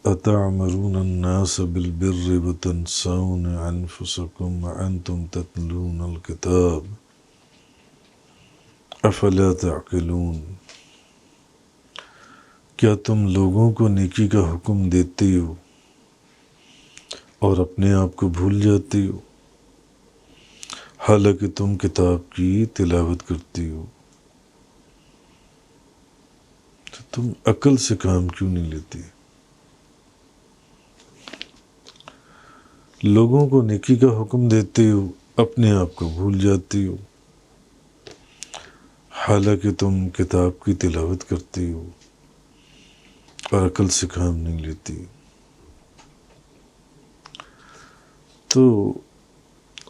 أتعمرون الناس بالبر وتنسون أنفسكم وأنتم تتلون الكتاب افلا تعقلون، کیا تم لوگوں کو نیکی کا حکم دیتے ہو اور اپنے آپ کو بھول جاتے ہو، حالانکہ تم کتاب کی تلاوت کرتے ہو؟ تو تم عقل سے کام کیوں نہیں لیتے؟ لوگوں کو نیکی کا حکم دیتے ہو، اپنے آپ کو بھول جاتے ہو، حالانکہ تم کتاب کی تلاوت کرتے ہو اور عقل سے کام نہیں لیتے۔ تو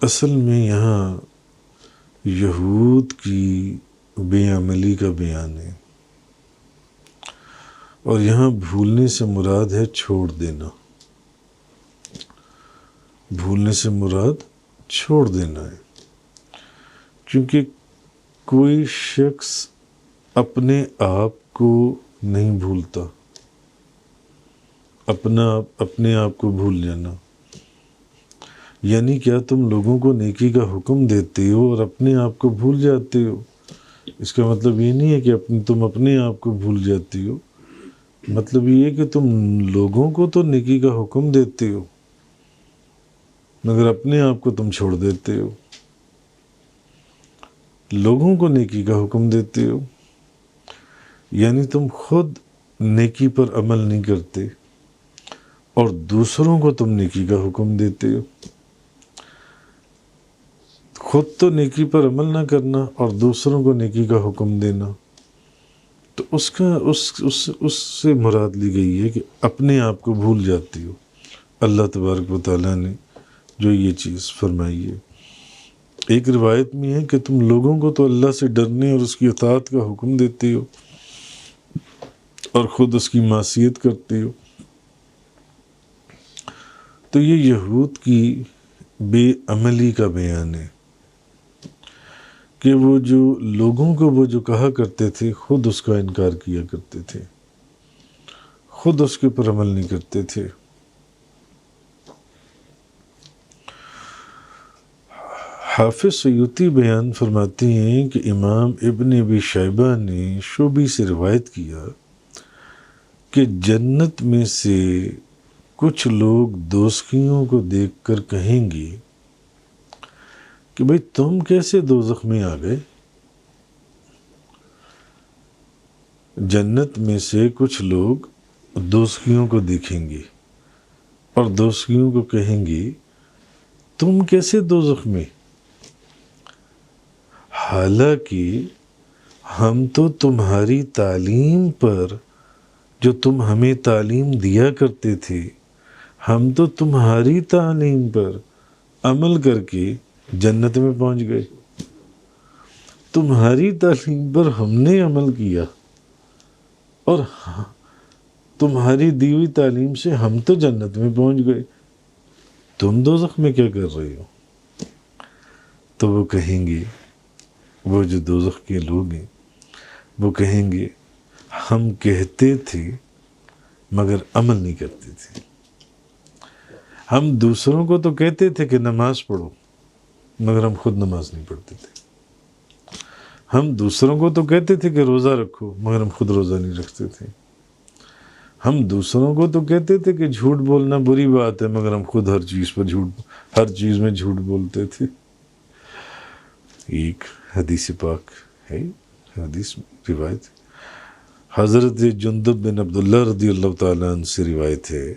اصل میں یہاں یہود کی بے عملی کا بیان ہے، اور یہاں بھولنے سے مراد ہے چھوڑ دینا۔ بھولنے سے مراد چھوڑ دینا ہے، کیونکہ کوئی شخص اپنے آپ کو نہیں بھولتا۔ اپنے آپ کو بھول جانا یعنی کیا تم لوگوں کو نیکی کا حکم دیتے ہو اور اپنے آپ کو بھول جاتے ہو؟ اس کا مطلب یہ نہیں ہے کہ تم اپنے آپ کو بھول جاتی ہو، مطلب یہ ہے کہ تم لوگوں کو تو نیکی کا حکم دیتے ہو مگر اپنے آپ کو تم چھوڑ دیتے ہو۔ لوگوں کو نیکی کا حکم دیتے ہو یعنی تم خود نیکی پر عمل نہیں کرتے اور دوسروں کو تم نیکی کا حکم دیتے ہو۔ خود تو نیکی پر عمل نہ کرنا اور دوسروں کو نیکی کا حکم دینا، تو اس سے مراد لی گئی ہے کہ اپنے آپ کو بھول جاتی ہو۔ اللہ تبارک و تعالیٰ نے جو یہ چیز فرمائی ہے، ایک روایت میں ہے کہ تم لوگوں کو تو اللہ سے ڈرنے اور اس کی اطاعت کا حکم دیتے ہو اور خود اس کی معصیت کرتے ہو۔ تو یہ یہود کی بے عملی کا بیان ہے کہ وہ جو لوگوں کو وہ جو کہا کرتے تھے خود اس کا انکار کیا کرتے تھے، خود اس کے پر عمل نہیں کرتے تھے۔ حافظ سیوطی بیان فرماتے ہیں کہ امام ابن ابی شیبہ نے شعبی سے روایت کیا کہ جنت میں سے کچھ لوگ دوزخیوں کو دیکھ کر کہیں گے کہ بھئی تم کیسے دوزخ میں آ گئے؟ جنت میں سے کچھ لوگ دوزخیوں کو دیکھیں گے اور دوزخیوں کو کہیں گے تم کیسے دوزخ میں؟ حالانکہ ہم تو تمہاری تعلیم پر، جو تم ہمیں تعلیم دیا کرتے تھے، ہم تو تمہاری تعلیم پر عمل کر کے جنت میں پہنچ گئے۔ تمہاری تعلیم پر ہم نے عمل کیا اور تمہاری دی ہوئی تعلیم سے ہم تو جنت میں پہنچ گئے، تم دوزخ میں کیا کر رہے ہو؟ تو وہ کہیں گے، وہ جو دوزخ کے لوگ ہیں وہ کہیں گے ہم کہتے تھے مگر عمل نہیں کرتے تھے۔ ہم دوسروں کو تو کہتے تھے کہ نماز پڑھو مگر ہم خود نماز نہیں پڑھتے تھے۔ ہم دوسروں کو تو کہتے تھے کہ روزہ رکھو مگر ہم خود روزہ نہیں رکھتے تھے۔ ہم دوسروں کو تو کہتے تھے کہ جھوٹ بولنا بری بات ہے مگر ہم خود ہر چیز میں جھوٹ بولتے تھے۔ ایک حدیث پاک ہے، حدیث روایت حضرت جندب بن عبداللہ رضی اللہ تعالیٰ عنہ سے روایت ہے،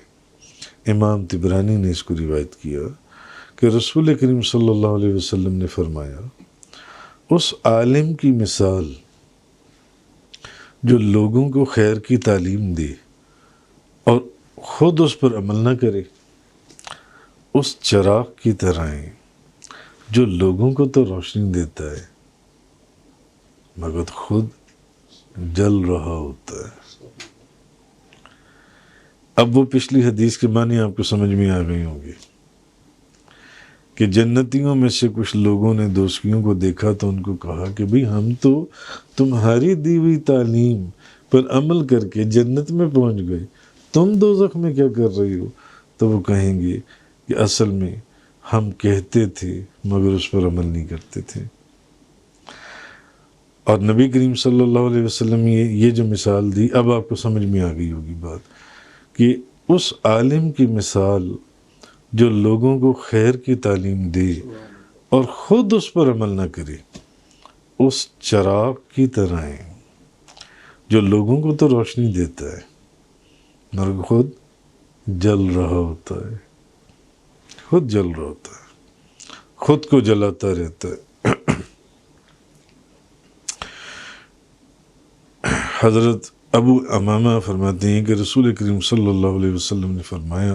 امام طبرانی نے اس کو روایت کیا کہ رسول کریم صلی اللہ علیہ وسلم نے فرمایا، اس عالم کی مثال جو لوگوں کو خیر کی تعلیم دے اور خود اس پر عمل نہ کرے، اس چراغ کی طرح ہے جو لوگوں کو تو روشنی دیتا ہے مگر خود جل رہا ہوتا ہے۔ اب وہ پچھلی حدیث کے معنی آپ کو سمجھ میں آ گئی ہوں گے کہ جنتیوں میں سے کچھ لوگوں نے دوزخیوں کو دیکھا تو ان کو کہا کہ بھئی ہم تو تمہاری دی ہوئی تعلیم پر عمل کر کے جنت میں پہنچ گئے، تم دوزخ میں کیا کر رہی ہو؟ تو وہ کہیں گے کہ اصل میں ہم کہتے تھے مگر اس پر عمل نہیں کرتے تھے۔ اور نبی کریم صلی اللہ علیہ وسلم یہ جو مثال دی، اب آپ کو سمجھ میں آ گئی ہوگی بات، کہ اس عالم کی مثال جو لوگوں کو خیر کی تعلیم دے اور خود اس پر عمل نہ کرے، اس چراغ کی طرح ہے جو لوگوں کو تو روشنی دیتا ہے مگر خود جل رہا ہوتا ہے، خود جل رہا ہوتا ہے، خود کو جلاتا رہتا ہے۔ حضرت ابو امامہ فرماتے ہیں کہ رسول کریم صلی اللہ علیہ وسلم نے فرمایا،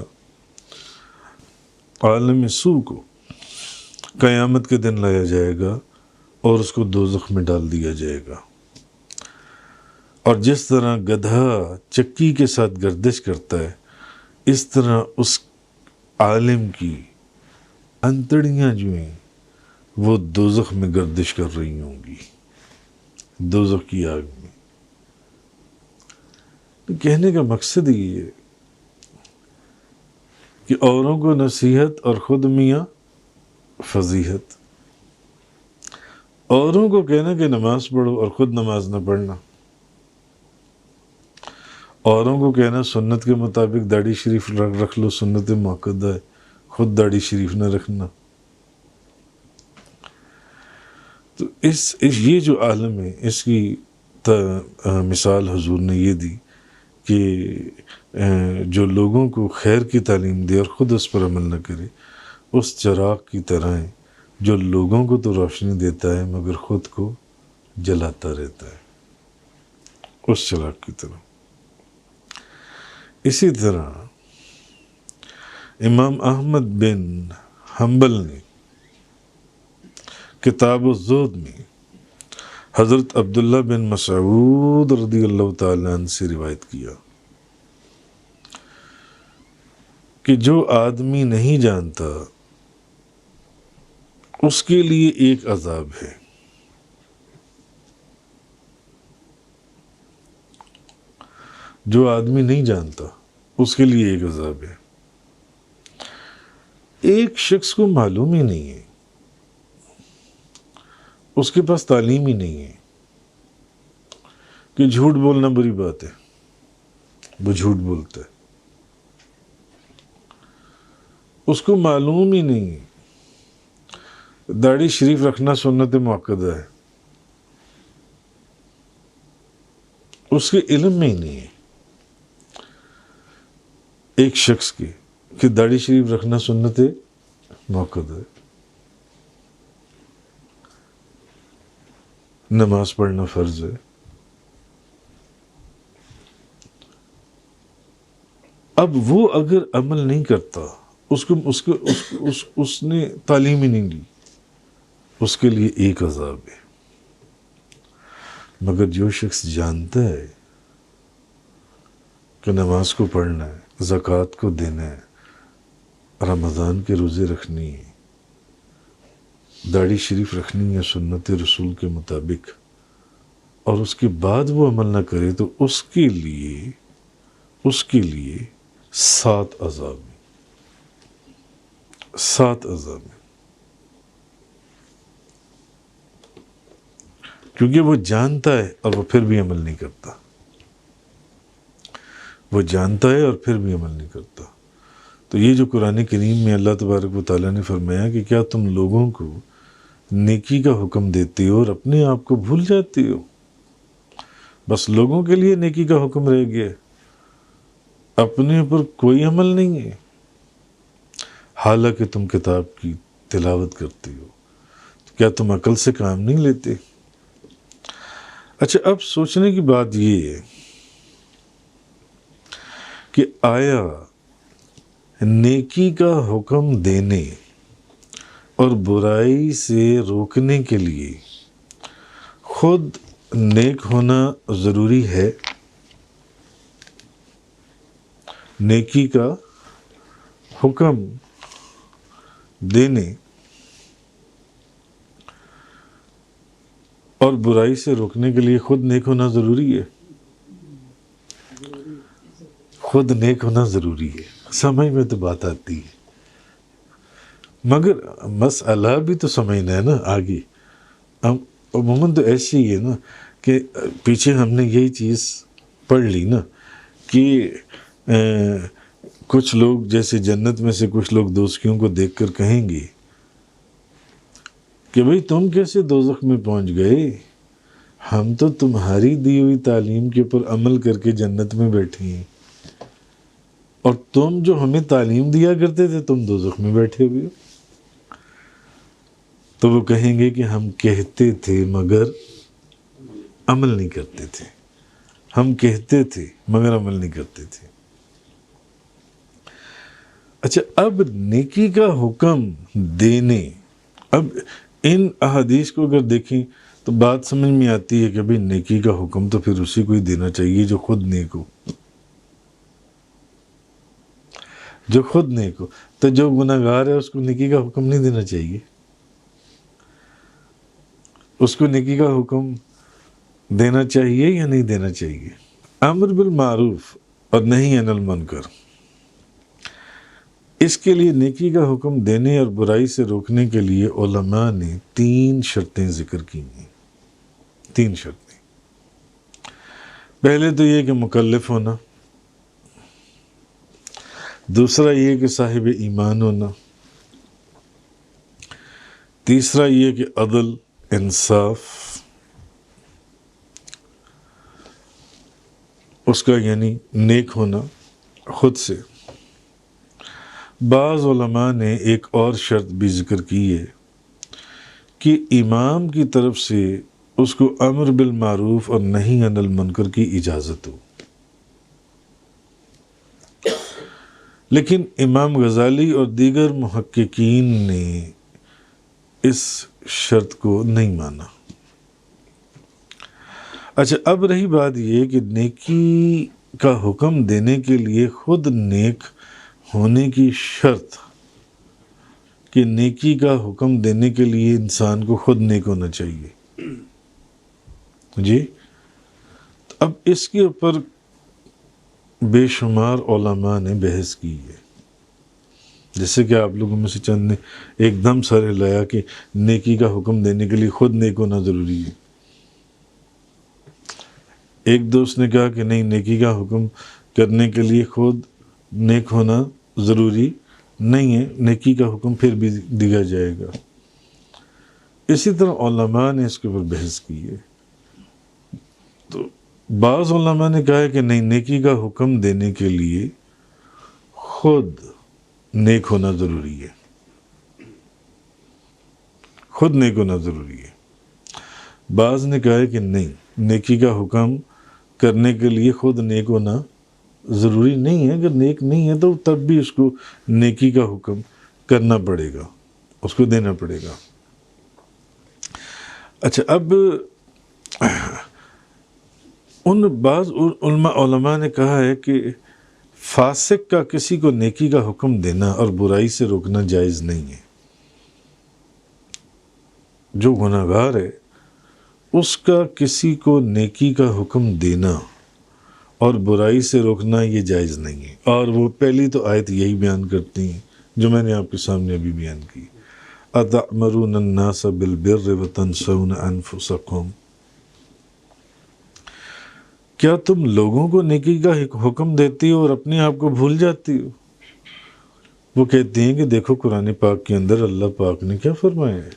عالم سو کو قیامت کے دن لایا جائے گا اور اس کو دوزخ میں ڈال دیا جائے گا، اور جس طرح گدھا چکی کے ساتھ گردش کرتا ہے اس طرح اس عالم کی انتڑیاں جو ہیں وہ دوزخ میں گردش کر رہی ہوں گی، دوزخ کی آگ میں۔ کہنے کا مقصد یہ ہے کہ اوروں کو نصیحت اور خود میاں فضیحت، اوروں کو کہنا کہ نماز پڑھو اور خود نماز نہ پڑھنا، اوروں کو کہنا سنت کے مطابق داڑھی شریف رکھ لو، سنت مؤکدہ ہے، خود داڑھی شریف نہ رکھنا۔ تو یہ جو عالم ہے اس کی مثال حضور نے یہ دی کہ جو لوگوں کو خیر کی تعلیم دے اور خود اس پر عمل نہ کرے، اس چراغ کی طرح ہے جو لوگوں کو تو روشنی دیتا ہے مگر خود کو جلاتا رہتا ہے، اس چراغ کی طرح۔ اسی طرح امام احمد بن حنبل نے کتاب الزہد میں حضرت عبداللہ بن مسعود رضی اللہ تعالیٰ عنہ سے روایت کیا کہ جو آدمی نہیں جانتا اس کے لیے ایک عذاب ہے، جو آدمی نہیں جانتا اس کے لیے ایک عذاب ہے۔ ایک شخص کو معلوم ہی نہیں ہے، اس کے پاس تعلیم ہی نہیں ہے کہ جھوٹ بولنا بری بات ہے، وہ جھوٹ بولتا ہے، اس کو معلوم ہی نہیں ہے داڑھی شریف رکھنا سنت مؤکدہ ہے، اس کے علم میں ہی نہیں ہے ایک شخص کی کہ داڑھی شریف رکھنا سنت مؤکدہ ہے، نماز پڑھنا فرض ہے۔ اب وہ اگر عمل نہیں کرتا، اس نے تعلیم ہی نہیں لی، اس کے لیے ایک عذاب ہے۔ مگر جو شخص جانتا ہے کہ نماز کو پڑھنا ہے، زکوٰۃ کو دینا ہے، رمضان کے روزے رکھنی ہے، داڑھی شریف رکھنی ہے سنت رسول کے مطابق، اور اس کے بعد وہ عمل نہ کرے تو اس کے لیے 7 عذاب ہیں، 7 عذاب ہیں، کیونکہ وہ جانتا ہے اور وہ پھر بھی عمل نہیں کرتا، وہ جانتا ہے اور پھر بھی عمل نہیں کرتا۔ تو یہ جو قرآن کریم میں اللہ تبارک و تعالیٰ نے فرمایا کہ کیا تم لوگوں کو نیکی کا حکم دیتے ہو اور اپنے آپ کو بھول جاتے ہو؟ بس لوگوں کے لیے نیکی کا حکم رہ گیا، اپنے اوپر کوئی عمل نہیں ہے، حالانکہ تم کتاب کی تلاوت کرتے ہو، کیا تم عقل سے کام نہیں لیتے؟ اچھا، اب سوچنے کی بات یہ ہے کہ آیا نیکی کا حکم دینے اور برائی سے روکنے کے لیے خود نیک ہونا ضروری ہے؟ نیکی کا حکم دینے اور برائی سے روکنے کے لیے خود نیک ہونا ضروری ہے؟ خود نیک ہونا ضروری ہے، سمجھ میں تو بات آتی ہے، مگر مسئلہ بھی تو سمجھنا ہے نا آگے. عموماً تو ایسے ہی ہے نا کہ پیچھے ہم نے یہی چیز پڑھ لی نا کہ کچھ لوگ جیسے جنت میں سے کچھ لوگ دوزخیوں کو دیکھ کر کہیں گے کہ بھئی تم کیسے دوزخ میں پہنچ گئے، ہم تو تمہاری دی ہوئی تعلیم کے اوپر عمل کر کے جنت میں بیٹھے ہیں، اور تم جو ہمیں تعلیم دیا کرتے تھے تم دوزخ میں بیٹھے ہوئے ہو. تو وہ کہیں گے کہ ہم کہتے تھے مگر عمل نہیں کرتے تھے، ہم کہتے تھے مگر عمل نہیں کرتے تھے. اچھا، اب نیکی کا حکم دینے، اب ان احادیث کو اگر دیکھیں تو بات سمجھ میں آتی ہے کہ بھئی نیکی کا حکم تو پھر اسی کو ہی دینا چاہیے جو خود نیک ہو، جو خود نیک ہو. تو جو گناہ گار ہے اس کو نیکی کا حکم نہیں دینا چاہیے، اس کو نیکی کا حکم دینا چاہیے یا نہیں دینا چاہیے؟ امر بالمعروف اور نہی عن المنکر، اس کے لیے نیکی کا حکم دینے اور برائی سے روکنے کے لیے علماء نے 3 شرطیں ذکر کی ہیں. 3 شرطیں. پہلے تو یہ کہ مکلف ہونا، دوسرا یہ کہ صاحب ایمان ہونا، تیسرا یہ کہ عدل انصاف اس کا یعنی نیک ہونا خود سے. بعض علماء نے ایک اور شرط بھی ذکر کی ہے کہ امام کی طرف سے اس کو امر بالمعروف اور نہی عن المنکر کی اجازت ہو. لیکن امام غزالی اور دیگر محققین نے اس شرط کو نہیں مانا. اچھا، اب رہی بات یہ کہ نیکی کا حکم دینے کے لیے خود نیک ہونے کی شرط، کہ نیکی کا حکم دینے کے لیے انسان کو خود نیک ہونا چاہیے. جی، اب اس کے اوپر بے شمار علماء نے بحث کی ہے. جیسے کہ آپ لوگوں میں سے چند نے ایک دم سر ہلایا کہ نیکی کا حکم دینے کے لیے خود نیک ہونا ضروری ہے. ایک دوست نے کہا کہ نہیں، نیکی کا حکم کرنے کے لیے خود نیک ہونا ضروری نہیں ہے، نیکی کا حکم پھر بھی دیا جائے گا. اسی طرح علماء نے اس کے اوپر بحث کی ہے. تو بعض علماء نے کہا ہے کہ نہیں، نیکی کا حکم دینے کے لیے خود نیک ہونا ضروری ہے، خود نیک ہونا ضروری ہے. بعض نے کہا ہے کہ نہیں، نیکی کا حکم کرنے کے لیے خود نیک ہونا ضروری نہیں ہے، اگر نیک نہیں ہے تو تب بھی اس کو نیکی کا حکم کرنا پڑے گا، اس کو دینا پڑے گا. اچھا، اب ان بعض علماء نے کہا ہے کہ فاسق کا کسی کو نیکی کا حکم دینا اور برائی سے روکنا جائز نہیں ہے. جو گناہ گار ہے اس کا کسی کو نیکی کا حکم دینا اور برائی سے روکنا یہ جائز نہیں ہے. اور وہ پہلی تو آیت یہی بیان کرتی ہیں جو میں نے آپ کے سامنے ابھی بیان کی، اَتَأْمُرُونَ النَّاسَ بِالْبِرِّ وَتَنْسَوْنَ أَنفُسَكُمْ. کیا تم لوگوں کو نیکی کا حکم دیتی ہو اور اپنے آپ کو بھول جاتی ہو؟ وہ کہتے ہیں کہ دیکھو قرآن پاک کے اندر اللہ پاک نے کیا فرمایا ہے.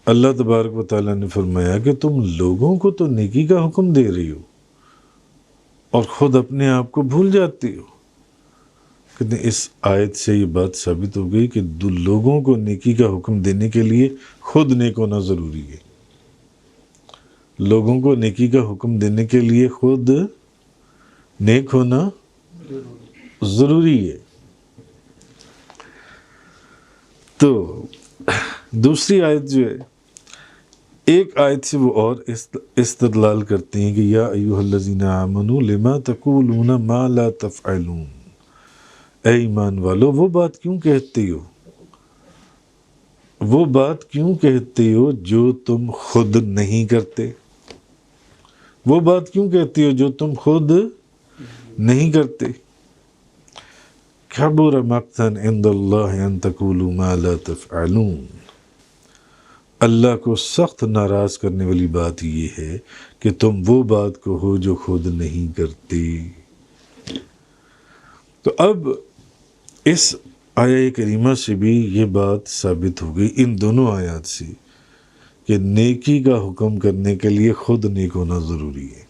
اللہ تبارک و تعالیٰ نے فرمایا کہ تم لوگوں کو تو نیکی کا حکم دے رہی ہو اور خود اپنے آپ کو بھول جاتی ہو. کہتے ہیں اس آیت سے یہ بات ثابت ہو گئی کہ لوگوں کو نیکی کا حکم دینے کے لیے خود نیک ہونا ضروری ہے. لوگوں کو نیکی کا حکم دینے کے لیے خود نیک ہونا ضروری ہے. تو دوسری آیت جو ہے، ایک آیت سے وہ اور استدلال کرتے ہیں کہ یا ایھا الذین آمنوا لما تقولون ما لا تفعلون. اے ایمان والو، وہ بات کیوں کہتے ہو، وہ بات کیوں کہتے ہو جو تم خود نہیں کرتے، وہ بات کیوں کہتے ہو جو تم خود نہیں کرتے۔ کبر مقتا عند اللہ ان تقولوا ما لا تفعلون، اللہ کو سخت ناراض کرنے والی بات یہ ہے کہ تم وہ بات کہو جو خود نہیں کرتے۔ تو اب اس آیہ کریمہ سے بھی یہ بات ثابت ہو گئی، ان دونوں آیات سے، کہ نیکی کا حکم کرنے کے لیے خود نیک ہونا ضروری ہے۔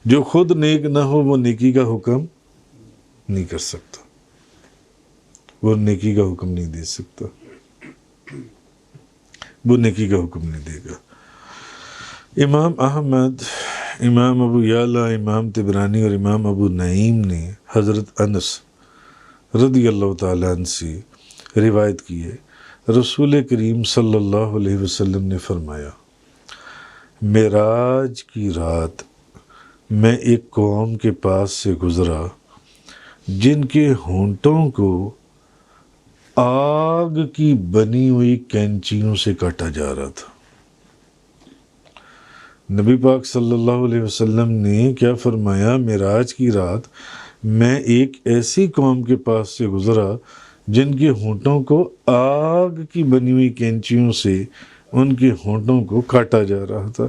جو خود نیک نہ ہو وہ نیکی کا حکم نہیں کر سکتا، وہ نیکی کا حکم نہیں دے سکتا، وہ نیکی کا حکم نہیں دے گا۔ امام احمد، امام ابو یعلا، امام طبرانی اور امام ابو نعیم نے حضرت انس رضی اللہ تعالیٰ عنہ سے روایت کی ہے، رسول کریم صلی اللہ علیہ وسلم نے فرمایا، معراج کی رات میں ایک قوم کے پاس سے گزرا جن کے ہونٹوں کو آگ کی بنی ہوئی کینچیوں سے کاٹا جا رہا تھا۔ نبی پاک صلی اللہ علیہ وسلم نے کیا فرمایا، معراج کی رات میں ایک ایسی قوم کے پاس سے گزرا جن کے ہونٹوں کو آگ کی بنی ہوئی کینچیوں سے ان کے ہونٹوں کو کاٹا جا رہا تھا۔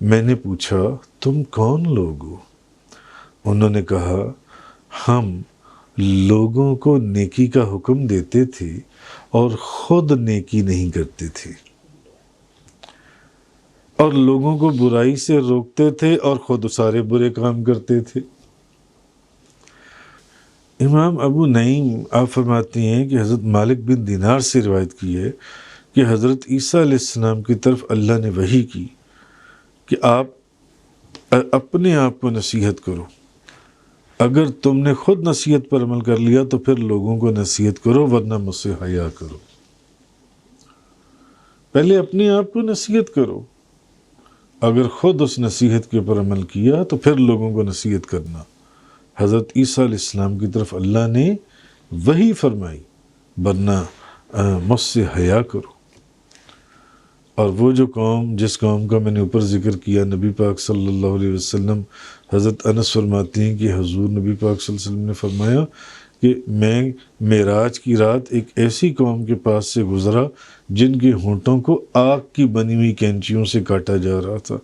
میں نے پوچھا، تم کون لوگ ہو؟ انہوں نے کہا، ہم لوگوں کو نیکی کا حکم دیتے تھے اور خود نیکی نہیں کرتے تھے، اور لوگوں کو برائی سے روکتے تھے اور خود سارے برے کام کرتے تھے۔ امام ابو نعیم آپ فرماتے ہیں کہ حضرت مالک بن دینار سے روایت کی ہے کہ حضرت عیسیٰ علیہ السلام کی طرف اللہ نے وحی کی کہ آپ اپنے آپ کو نصیحت کرو، اگر تم نے خود نصیحت پر عمل کر لیا تو پھر لوگوں کو نصیحت کرو، ورنہ مجھ سے حیا کرو۔ پہلے اپنے آپ کو نصیحت کرو، اگر خود اس نصیحت کے اوپر عمل کیا تو پھر لوگوں کو نصیحت کرنا۔ حضرت عیسیٰ علیہ السلام کی طرف اللہ نے وحی فرمائی، ورنہ مجھ سے حیا کرو۔ اور وہ جو قوم، جس قوم کا میں نے اوپر ذکر کیا، نبی پاک صلی اللہ علیہ وسلم، حضرت انس فرماتے ہیں کہ حضور نبی پاک صلی اللہ علیہ وسلم نے فرمایا کہ میں معراج کی رات ایک ایسی قوم کے پاس سے گزرا جن کے ہونٹوں کو آگ کی بنی ہوئی کینچیوں سے کاٹا جا رہا تھا۔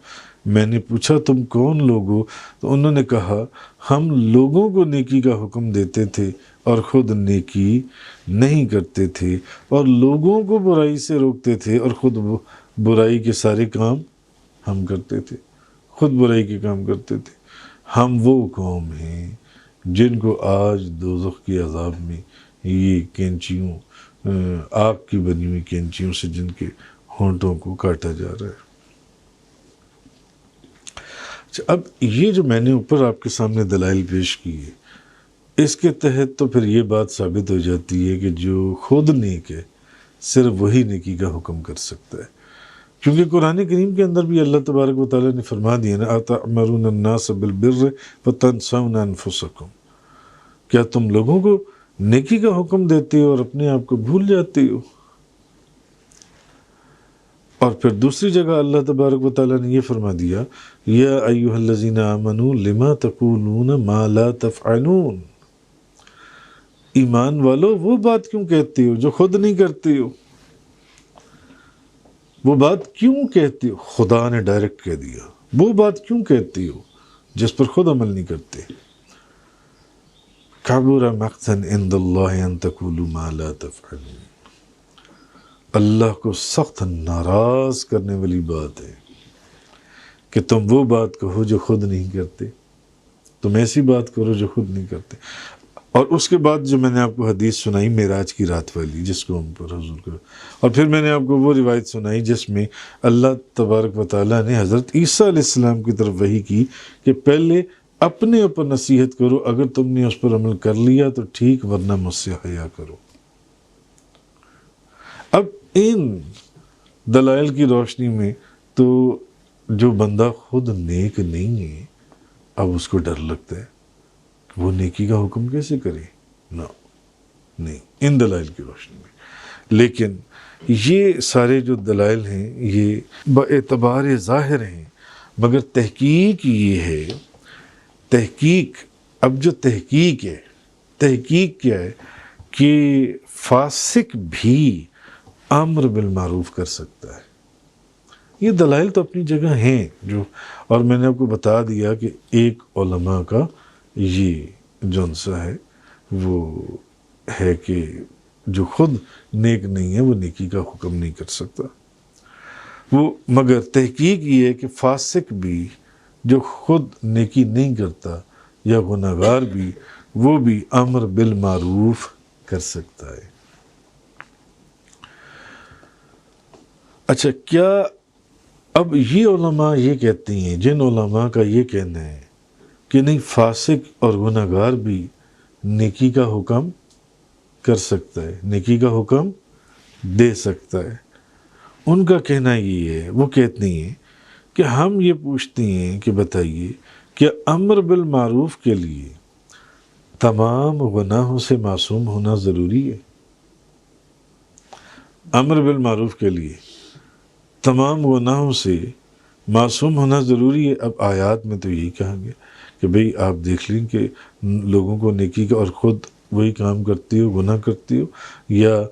میں نے پوچھا، تم کون لوگ ہو؟ تو انہوں نے کہا، ہم لوگوں کو نیکی کا حکم دیتے تھے اور خود نیکی نہیں کرتے تھے، اور لوگوں کو برائی سے روکتے تھے اور خود برائی کے سارے کام ہم کرتے تھے، خود برائی کے کام کرتے تھے۔ ہم وہ قوم ہیں جن کو آج دوزخ کے عذاب میں یہ کینچیوں، آگ کی بنی ہوئی کینچیوں سے جن کے ہونٹوں کو کاٹا جا رہا ہے۔ اب یہ جو میں نے اوپر آپ کے سامنے دلائل پیش کی ہے، اس کے تحت تو پھر یہ بات ثابت ہو جاتی ہے کہ جو خود نیک ہے صرف وہی نیکی کا حکم کر سکتا ہے، کیونکہ قرآن کریم کے اندر بھی اللہ تبارک و تعالیٰ نے فرما دیا نا، أَتَأْمُرُونَ النَّاسَ بِالْبِرِّ وَتَنْسَوْنَ أَنفُسَكُمْ، کیا تم لوگوں کو نیکی کا حکم دیتے ہو اور اپنے آپ کو بھول جاتے ہو؟ اور پھر دوسری جگہ اللہ تبارک و تعالیٰ نے یہ فرما دیا، یا ایھا الذین آمنوا لما تقولون ما لا تفعلون، ایمان والو وہ بات کیوں کہتے ہو جو خود نہیں کرتے ہو؟ وہ بات کیوں کہتے ہو؟ خدا نے ڈائریکٹ کہہ دیا، وہ بات کیوں کہتے ہو جس پر خود عمل نہیں کرتے؟ کبر مقتا عند اللہ ان تقولوا ما لا تفعلون، اللہ کو سخت ناراض کرنے والی بات ہے کہ تم وہ بات کہو جو خود نہیں کرتے، تم ایسی بات کرو جو خود نہیں کرتے۔ اور اس کے بعد جو میں نے آپ کو حدیث سنائی معراج کی رات والی، جس کو ہم پر حضور کا، اور پھر میں نے آپ کو وہ روایت سنائی جس میں اللہ تبارک و تعالیٰ نے حضرت عیسیٰ علیہ السلام کی طرف وحی کی کہ پہلے اپنے اوپر نصیحت کرو، اگر تم نے اس پر عمل کر لیا تو ٹھیک، ورنہ مجھ سے حیا کرو۔ اب ان دلائل کی روشنی میں تو جو بندہ خود نیک نہیں ہے، اب اس کو ڈر لگتا ہے کہ وہ نیکی کا حکم کیسے کرے؟ نہیں، ان دلائل کی روشنی میں۔ لیکن یہ سارے جو دلائل ہیں یہ باعتبار ظاہر ہیں، مگر تحقیق یہ ہے، تحقیق اب جو تحقیق ہے، تحقیق کیا ہے کہ فاسق بھی امر بالمعروف کر سکتا ہے. یہ دلائل تو اپنی جگہ ہیں جو، اور میں نے آپ کو بتا دیا کہ ایک علماء کا یہ جونسا ہے وہ ہے کہ جو خود نیک نہیں ہے وہ نیکی کا حکم نہیں کر سکتا وہ، مگر تحقیق یہ ہے کہ فاسق بھی جو خود نیکی نہیں کرتا یا گناہگار بھی، وہ بھی امر بالمعروف کر سکتا ہے. اچھا، کیا اب یہ علماء یہ کہتے ہیں، جن علماء کا یہ کہنا ہے کہ نہیں فاسق اور گناہگار بھی نیکی کا حکم کر سکتا ہے، نیکی کا حکم دے سکتا ہے، ان کا کہنا یہ ہے، وہ کہتے ہیں کہ ہم یہ پوچھتے ہیں کہ بتائیے کہ امر بالمعروف کے لیے تمام گناہوں سے معصوم ہونا ضروری ہے؟ امر بالمعروف کے لیے تمام گناہوں سے معصوم ہونا ضروری ہے؟ اب آیات میں تو یہی کہا گیا کہ بھئی آپ دیکھ لیں کہ لوگوں کو نیکی کا، اور خود وہی کام کرتی ہو، گناہ کرتی ہو، یا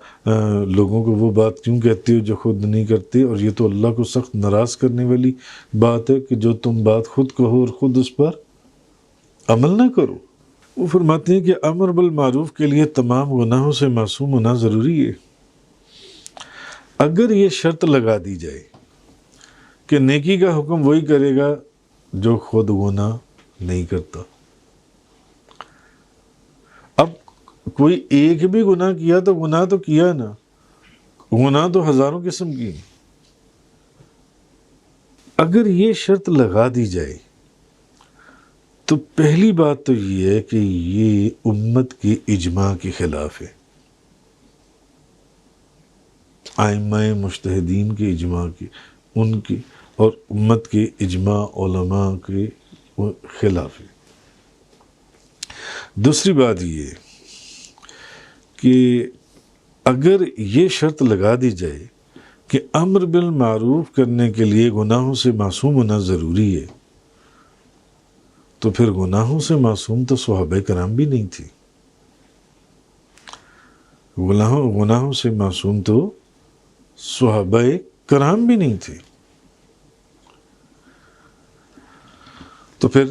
لوگوں کو وہ بات کیوں کہتی ہو جو خود نہیں کرتی؟ اور یہ تو اللہ کو سخت ناراض کرنے والی بات ہے کہ جو تم بات خود کہو اور خود اس پر عمل نہ کرو. وہ فرماتے ہیں کہ امر بالمعروف کے لیے تمام گناہوں سے معصوم ہونا ضروری ہے. اگر یہ شرط لگا دی جائے کہ نیکی کا حکم وہی کرے گا جو خود گناہ نہیں کرتا، اب کوئی ایک بھی گناہ کیا تو گناہ تو کیا نا، گناہ تو ہزاروں قسم کی ہیں. اگر یہ شرط لگا دی جائے تو پہلی بات تو یہ ہے کہ یہ امت کے اجماع کے خلاف ہے، ائمہ مجتہدین کے اجماع کی، ان کی اور امت کے اجماع علماء کے خلاف ہے. دوسری بات یہ کہ اگر یہ شرط لگا دی جائے کہ امر بالمعروف کرنے کے لیے گناہوں سے معصوم ہونا ضروری ہے، تو پھر گناہوں سے معصوم تو صحابہ کرام بھی نہیں تھی. گناہوں سے معصوم تو صحابہ کرام بھی نہیں تھے. تو پھر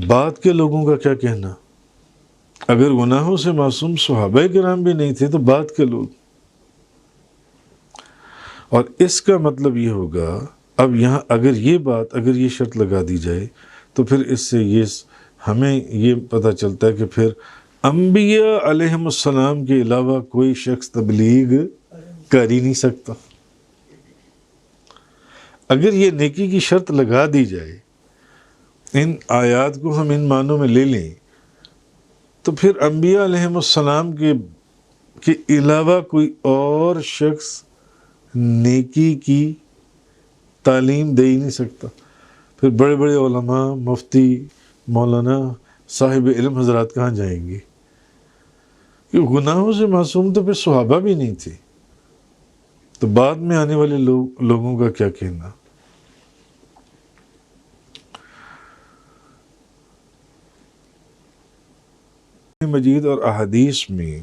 بعد کے لوگوں کا کیا کہنا؟ اگر گناہوں سے معصوم صحابہ کرام بھی نہیں تھے تو بعد کے لوگ، اور اس کا مطلب یہ ہوگا، اب یہاں اگر یہ شرط لگا دی جائے تو پھر اس سے ہمیں یہ پتہ چلتا ہے کہ پھر انبیاء علیہم السلام کے علاوہ کوئی شخص تبلیغ کر ہی نہیں سکتا. اگر یہ نیکی کی شرط لگا دی جائے، ان آیات کو ہم ان معنوں میں لے لیں، تو پھر انبیاء علیہم السلام کے علاوہ کوئی اور شخص نیکی کی تعلیم دے ہی نہیں سکتا. پھر بڑے بڑے علماء، مفتی، مولانا، صاحب علم حضرات کہاں جائیں گے؟ کہ گناہوں سے معصوم تو پھر صحابہ بھی نہیں تھے، تو بعد میں آنے والے لوگوں کا کیا کہنا؟ مجید اور احادیث میں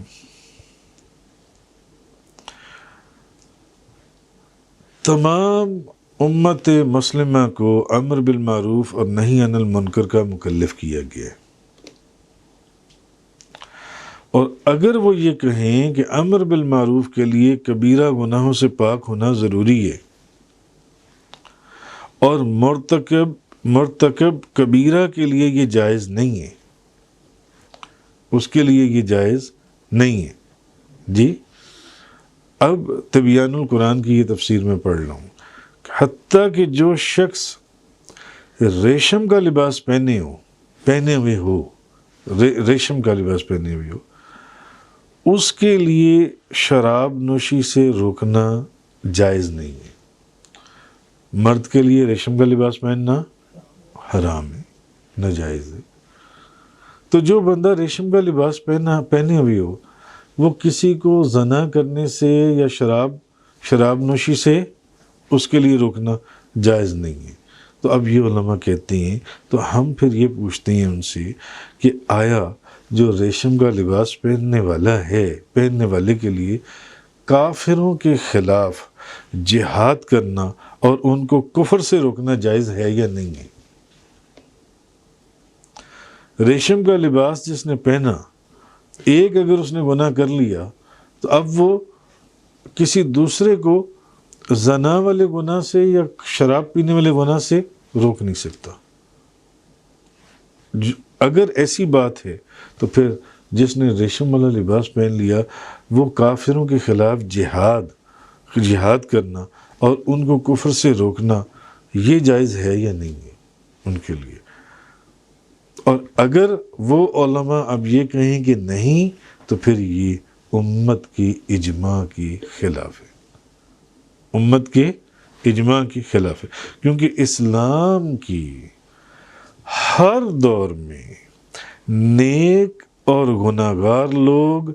تمام امت مسلمہ کو امر بالمعروف اور نہی عن المنکر کا مکلف کیا گیا ہے. اور اگر وہ یہ کہیں کہ امر بالمعروف کے لیے کبیرہ گناہوں سے پاک ہونا ضروری ہے، اور مرتکب کبیرہ کے لیے یہ جائز نہیں ہے، اس کے لیے یہ جائز نہیں ہے. جی اب تبیان القرآن کی یہ تفسیر میں پڑھ رہا ہوں، حتیٰ کہ جو شخص ریشم کا لباس پہنے ہوئے ہو، اس کے لیے شراب نوشی سے روکنا جائز نہیں ہے. مرد کے لیے ریشم کا لباس پہننا حرام ہے، ناجائز ہے. تو جو بندہ ریشم کا لباس پہنے ہوئے ہو، وہ کسی کو زنا کرنے سے یا شراب نوشی سے اس کے لیے روکنا جائز نہیں ہے. تو اب یہ علماء کہتے ہیں، تو ہم پھر یہ پوچھتے ہیں ان سے کہ آیا جو ریشم کا لباس پہننے والا ہے، پہننے والے کے لیے کافروں کے خلاف جہاد کرنا اور ان کو کفر سے روکنا جائز ہے یا نہیں ہے؟ ریشم کا لباس جس نے پہنا، ایک اگر اس نے گناہ کر لیا تو اب وہ کسی دوسرے کو زنا والے گناہ سے یا شراب پینے والے گناہ سے روک نہیں سکتا۔ اگر ایسی بات ہے تو پھر جس نے ریشم والا لباس پہن لیا وہ کافروں کے خلاف جہاد کرنا اور ان کو کفر سے روکنا یہ جائز ہے یا نہیں ہے ان کے لیے؟ اور اگر وہ علماء اب یہ کہیں کہ نہیں تو پھر یہ امت کی اجماع کی خلاف ہے، امت کے اجماع کی خلاف ہے، کیونکہ اسلام کی ہر دور میں نیک اور گناہگار لوگ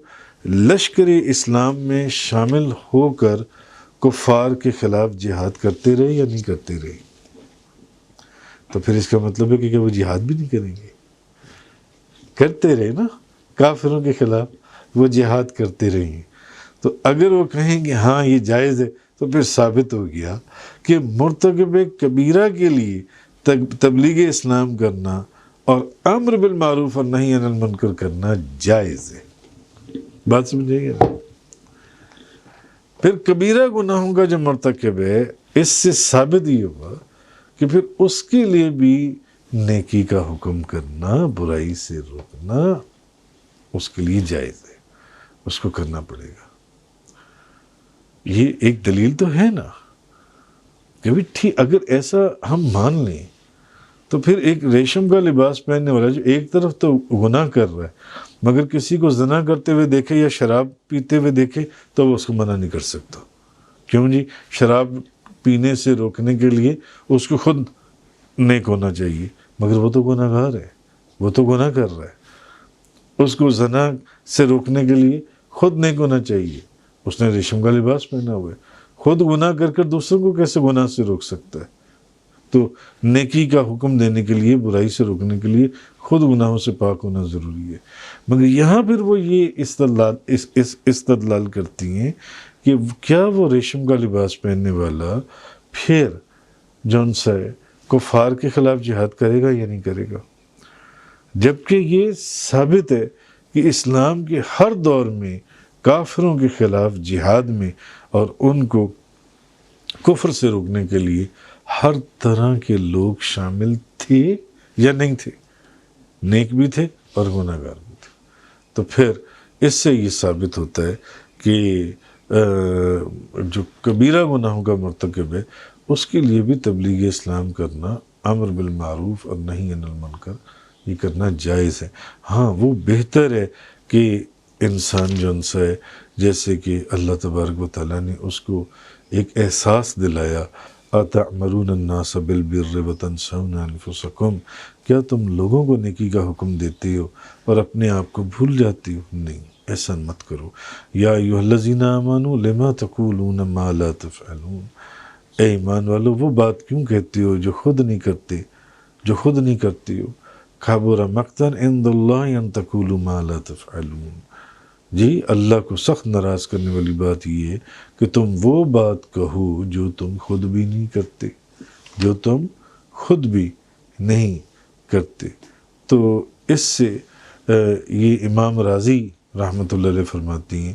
لشکر اسلام میں شامل ہو کر کفار کے خلاف جہاد کرتے رہے یا نہیں کرتے رہے؟ تو پھر اس کا مطلب ہے کہ وہ جہاد بھی نہیں کریں گے، کرتے رہے نا، کافروں کے خلاف وہ جہاد کرتے رہے ہیں۔ تو اگر وہ کہیں کہ ہاں یہ جائز ہے تو پھر ثابت ہو گیا کہ مرتکب کبیرہ کے لیے تبلیغ اسلام کرنا اور امر بالمعروف اور نہی عن المنکر کرنا جائز ہے۔ بات سمجھے گا؟ پھر کبیرہ گناہوں کا جو مرتکب ہے، اس سے ثابت ہی ہوگا کہ پھر اس کے لیے بھی نیکی کا حکم کرنا، برائی سے روکنا اس کے لیے جائز ہے، اس کو کرنا پڑے گا۔ یہ ایک دلیل تو ہے نا کہ بھی ٹھیک، اگر ایسا ہم مان لیں تو پھر ایک ریشم کا لباس پہننے والا جو ایک طرف تو گناہ کر رہا ہے مگر کسی کو زنا کرتے ہوئے دیکھے یا شراب پیتے ہوئے دیکھے تو وہ اس کو منع نہیں کر سکتا۔ کیوں جی؟ شراب پینے سے روکنے کے لیے اس کو خود نیک ہونا چاہیے، مگر وہ تو گناہ گار ہے، وہ تو گناہ کر رہا ہے۔ اس کو زنا سے روکنے کے لیے خود نیک ہونا چاہیے، اس نے ریشم کا لباس پہنا ہوا ہے، خود گناہ کر کر دوسروں کو کیسے گناہ سے روک سکتا ہے؟ تو نیکی کا حکم دینے کے لیے، برائی سے روکنے کے لیے خود گناہوں سے پاک ہونا ضروری ہے۔ مگر یہاں پھر وہ یہ استدلال کرتی ہیں کہ کیا وہ ریشم کا لباس پہننے والا پھر جون سا کفار کے خلاف جہاد کرے گا یا نہیں کرے گا؟ جبکہ یہ ثابت ہے کہ اسلام کے ہر دور میں کافروں کے خلاف جہاد میں اور ان کو کفر سے روکنے کے لیے ہر طرح کے لوگ شامل تھے یا نہیں تھے، نیک بھی تھے اور گناہ گار بھی تھے۔ تو پھر اس سے یہ ثابت ہوتا ہے کہ جو کبیرہ گناہوں کا مرتکب ہے اس کے لیے بھی تبلیغ اسلام کرنا، امر بالمعروف اور نہی عن المنکر یہ کرنا جائز ہے۔ ہاں وہ بہتر ہے کہ انسان جو ان سے جیسے کہ اللہ تبارک و تعالیٰ نے اس کو ایک احساس دلایا، أَتَأْمُرُونَ النَّاسَ بِالْبِرِّ وَتَنْسَوْنَ أَنفُسَكُمْ، کیا تم لوگوں کو نیکی کا حکم دیتے ہو اور اپنے آپ کو بھول جاتے ہو؟ نہیں، ایسا مت کرو۔ یا ایھا الذین آمنوا لما تقولون ما لا تفعلون، اے ایمان والو وہ بات کیوں کہتے ہو جو خود نہیں کرتے ہو۔ کبر مقتا عند اللہ ان تقولوا ما لا تفعلون، جی اللہ کو سخت ناراض کرنے والی بات یہ ہے کہ تم وہ بات کہو جو تم خود بھی نہیں کرتے، تو اس سے یہ امام راضی رحمۃ اللہ علیہ فرماتی ہیں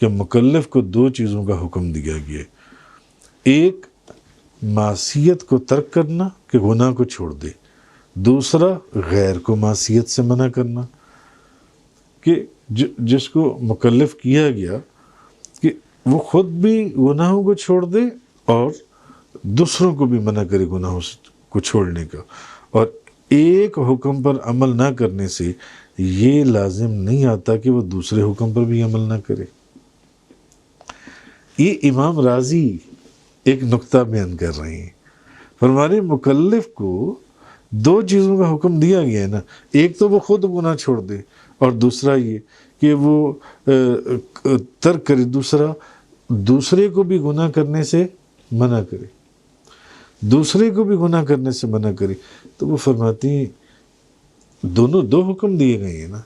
کہ مکلف کو دو چیزوں کا حکم دیا گیا ہے، ایک معصیت کو ترک کرنا کہ گناہ کو چھوڑ دے، دوسرا غیر کو معصیت سے منع کرنا کہ جس کو مکلف کیا گیا کہ وہ خود بھی گناہوں کو چھوڑ دے اور دوسروں کو بھی منع کرے گناہوں کو چھوڑنے کا، اور ایک حکم پر عمل نہ کرنے سے یہ لازم نہیں آتا کہ وہ دوسرے حکم پر بھی عمل نہ کرے۔ یہ امام راضی ایک نقطہ بیان کر رہے ہیں، فرمانے مکلف کو دو چیزوں کا حکم دیا گیا ہے نا، ایک تو وہ خود گناہ چھوڑ دے اور دوسرا یہ کہ وہ ترک کرے، دوسرے کو بھی گناہ کرنے سے منع کرے۔ دوسرے کو بھی گناہ کرنے سے منع کرے. تو وہ فرماتی ہیں دونوں دو حکم دیے گئے ہیں نا.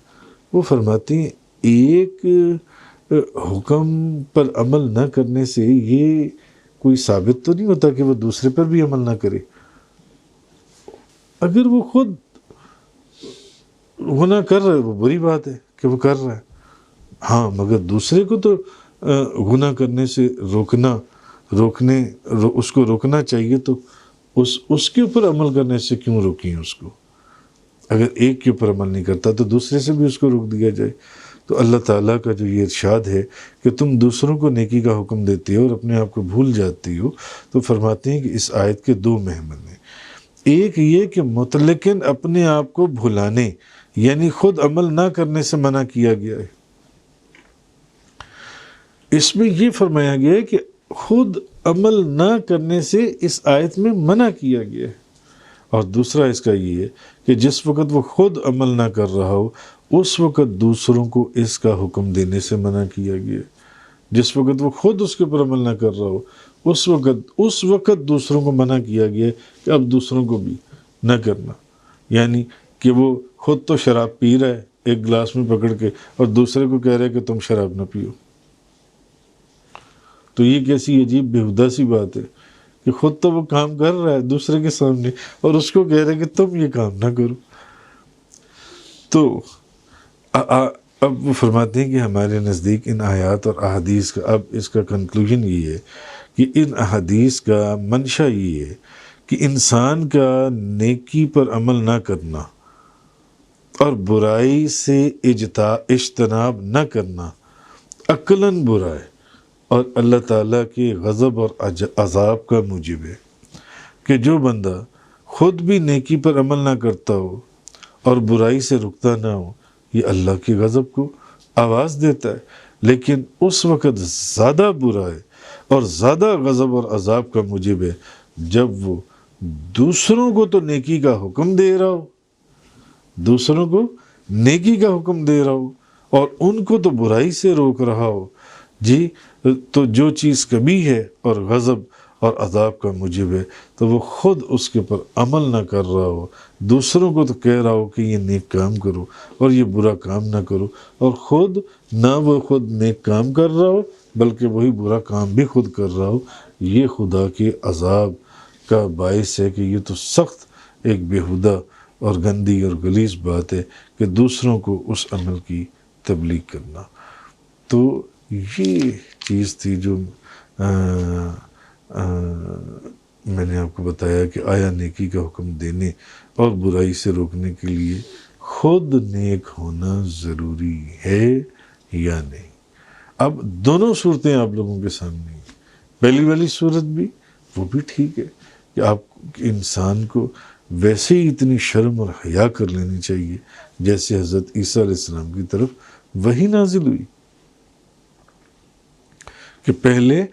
وہ فرماتی ہیں ایک حکم پر عمل نہ کرنے سے یہ کوئی ثابت تو نہیں ہوتا کہ وہ دوسرے پر بھی عمل نہ کرے. اگر وہ خود گناہ کر رہا ہے وہ بری بات ہے کہ وہ کر رہا ہے، ہاں مگر دوسرے کو تو گناہ کرنے سے اس کو روکنا چاہیے. تو اس کے اوپر عمل کرنے سے کیوں روکیں اس کو؟ اگر ایک کے اوپر عمل نہیں کرتا تو دوسرے سے بھی اس کو روک دیا جائے. تو اللہ تعالیٰ کا جو یہ ارشاد ہے کہ تم دوسروں کو نیکی کا حکم دیتے ہو اور اپنے آپ کو بھول جاتی ہو، تو فرماتے ہیں کہ اس آیت کے دو محمل ہیں. ایک یہ کہ مطلقاً اپنے آپ کو بھلانے یعنی خود عمل نہ کرنے سے منع کیا گیا ہے. اس میں یہ فرمایا گیا ہے کہ خود عمل نہ کرنے سے اس آیت میں منع کیا گیا ہے. اور دوسرا اس کا یہ ہے کہ جس وقت وہ خود عمل نہ کر رہا ہو اس وقت دوسروں کو اس کا حکم دینے سے منع کیا گیا ہے. جس وقت وہ خود اس کے اوپر عمل نہ کر رہا ہو اس وقت دوسروں کو منع کیا گیا ہے کہ اب دوسروں کو بھی نہ کرنا. یعنی کہ وہ خود تو شراب پی رہا ہے ایک گلاس میں پکڑ کے اور دوسرے کو کہہ رہا ہے کہ تم شراب نہ پیو. تو یہ کیسی عجیب بیہودہ سی بات ہے کہ خود تو وہ کام کر رہا ہے دوسرے کے سامنے اور اس کو کہہ رہا ہے کہ تم یہ کام نہ کرو. تو اب وہ فرماتے ہیں کہ ہمارے نزدیک ان آیات اور احادیث کا اب اس کا کنکلوژن یہ ہے کہ ان احادیث کا منشا یہ ہے کہ انسان کا نیکی پر عمل نہ کرنا اور برائی سے اجتناب نہ کرنا عقلاً برا ہے اور اللہ تعالیٰ کے غضب اور عذاب کا موجب ہے. کہ جو بندہ خود بھی نیکی پر عمل نہ کرتا ہو اور برائی سے رکتا نہ ہو یہ اللہ کے غضب کو آواز دیتا ہے، لیکن اس وقت زیادہ برا ہے اور زیادہ غضب اور عذاب کا موجب ہے جب وہ دوسروں کو تو نیکی کا حکم دے رہا ہو اور ان کو تو برائی سے روک رہا ہو. جی تو جو چیز کبھی ہے اور غضب اور عذاب کا موجب ہے تو وہ خود اس کے پر عمل نہ کر رہا ہو، دوسروں کو تو کہہ رہا ہو کہ یہ نیک کام کرو اور یہ برا کام نہ کرو، اور خود نیک کام کر رہا ہو بلکہ وہی برا کام بھی خود کر رہا ہو. یہ خدا کے عذاب کا باعث ہے کہ یہ تو سخت ایک بیہودہ اور گندی اور غلیظ بات ہے کہ دوسروں کو اس عمل کی تبلیغ کرنا. تو یہ چیز تھی جو میں نے آپ کو بتایا کہ آیا نیکی کا حکم دینے اور برائی سے روکنے کے لیے خود نیک ہونا ضروری ہے یا نہیں. اب دونوں صورتیں آپ لوگوں کے سامنے ہیں. پہلی والی صورت بھی وہ بھی ٹھیک ہے کہ آپ انسان کو ویسے ہی اتنی شرم اور حیا کر لینی چاہیے جیسے حضرت عیسیٰ علیہ السلام کی طرف وحی نازل ہوئی کہ پہلے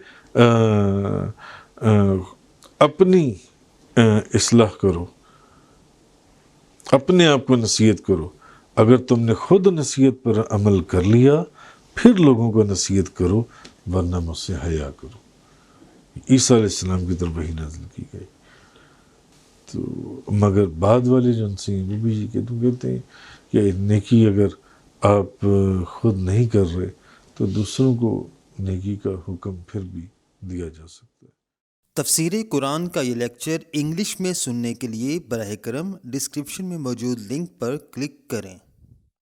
اپنی اصلاح کرو، اپنے آپ کو نصیحت کرو. اگر تم نے خود نصیحت پر عمل کر لیا پھر لوگوں کو نصیحت کرو ورنہ مجھ سے حیا کرو. عیسیٰ علیہ السلام کی طرف وحی نازل کی گئی. تو مگر بعد والے جو ان سے وہ بھی کہتے ہیں کہ نیکی اگر آپ خود نہیں کر رہے تو دوسروں کو نیکی کا حکم پھر بھی دیا جا سکتا ہے. تفسیر قرآن کا یہ لیکچر انگلش میں سننے کے لیے براہ کرم ڈسکرپشن میں موجود لنک پر کلک کریں.